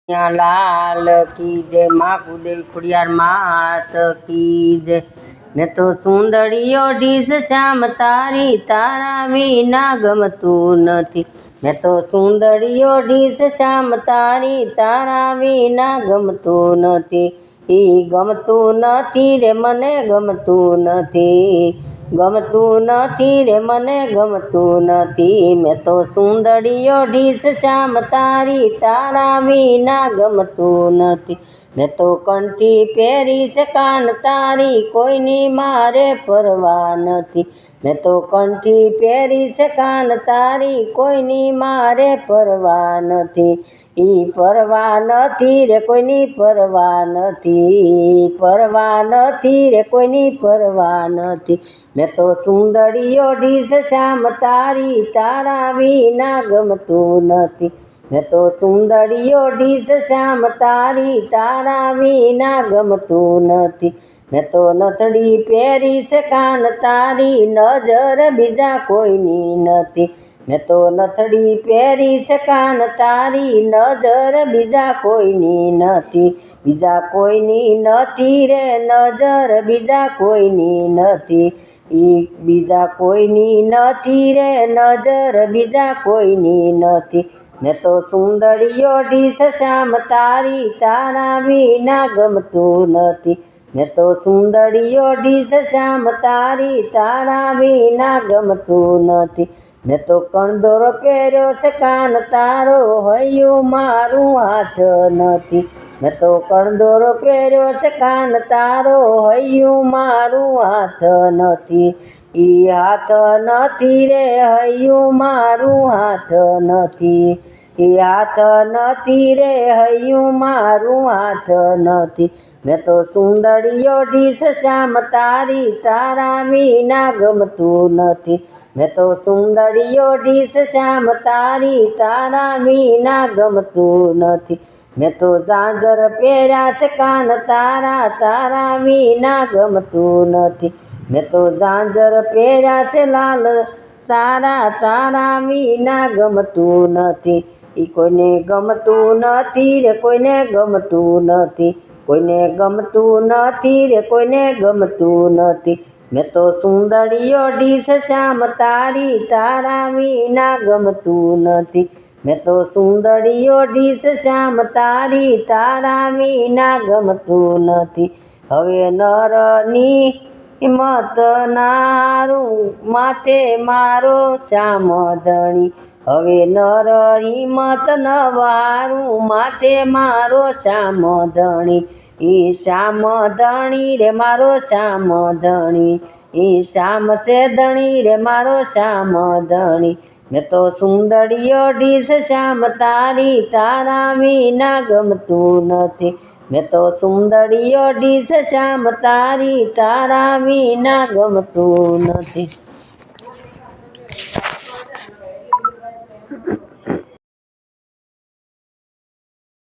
लाल की जय माँ कुदेवी खुड़ियार मात की जय। मैं तो सुंदरियो ढीस श्याम तारी तारा विना गमतू नथी। मैं तो सुंदरियो ढीस श्याम तारी तारा विना गमतू नथी। गमतू नथी रे मने गमतू नथी। गमतू नथी रे मने गमतू नथी। मैं तो सुंदरियो ढीस श्याम तारी तारा विना गमतू नथी। मैं तो कंठी पेरीश कान तारी कोईनी मारे परवाह नथी। मैं तो कंठी पेरीश कान तारी कोईनी मारे परवाह नथी। परवाह नथी रे कोईनी परवाह नथी। परवाह नथी रे कोईनी परवाह नथी। मैं तो सुंदरियो ढीस श्याम तारी तारा विना गमतू नथी। मैं तो सुंदरियो ढीस श्याम तारी तारा विना गमतू नथी। मैं तो नथड़ी पेरीश कान तारी नजर बीजा कोईनी नथी। मैं तो नथड़ी पेरीश कान तारी नजर बीजा कोईनी नथी। बीजा कोईनी नथी रे नजर बीजा कोईनी नथी। बीजा कोईनी नथी रे नजर बीजा कोईनी नथी। मैं तो सुंदरियो ढीस श्याम तारी तारा विना गमतू नथी। मैं तो सुंदरियो ढीस श्याम तारी तारा विना गमतू नथी। मैं तो कंदोरो पेर्यो से कान तारो हयू मारू हाथ नथी। मैं तो कंदोरो पेर्यो से कान तारो हयू मारू हाथ नथी। हाथ नथी रे हयू मारू हाथ नथी। हाथ नथी रे हयू मारू हाथ नथी। मैं तो सुंदरियो ढीस श्याम तारी तारा विना गमतू नथी। मैं तो सुंदरियो ढीस श्याम तारी तारा विना गमतू नथी। मैं तो झांझर पेर्या से कान तारा तारा विना गमतू नथी। मैं तो झांझर पेर्या से लाल तारा तारा विना गमतू नथी। कोईने गमतू नथी रे कोईने गमतू नथी। कोईने गमतू नथी रे कोईने गमतू नथी। मैं तो सुंदरियो ढीस श्याम तारी तारा विना गमतू नथी। मैं तो सुंदरियो ढीस श्याम तारी तारा विना गमतू नथी। हवे नरनी हिम्मत नारू माथे मारो श्याम धणी। हवे नर हिम्मत नवारू माथे मारो श्याम धणी। श्याम धणी रे मारो श्याम धणी। श्याम से धणी रे मारो श्याम धणी। मैं तो सुंदरियो ढीस श्याम तारी तारा विना गमतू नथी। मैं तो सुंदरियो ढीस श्याम तारी तारा विना गमतू नथी।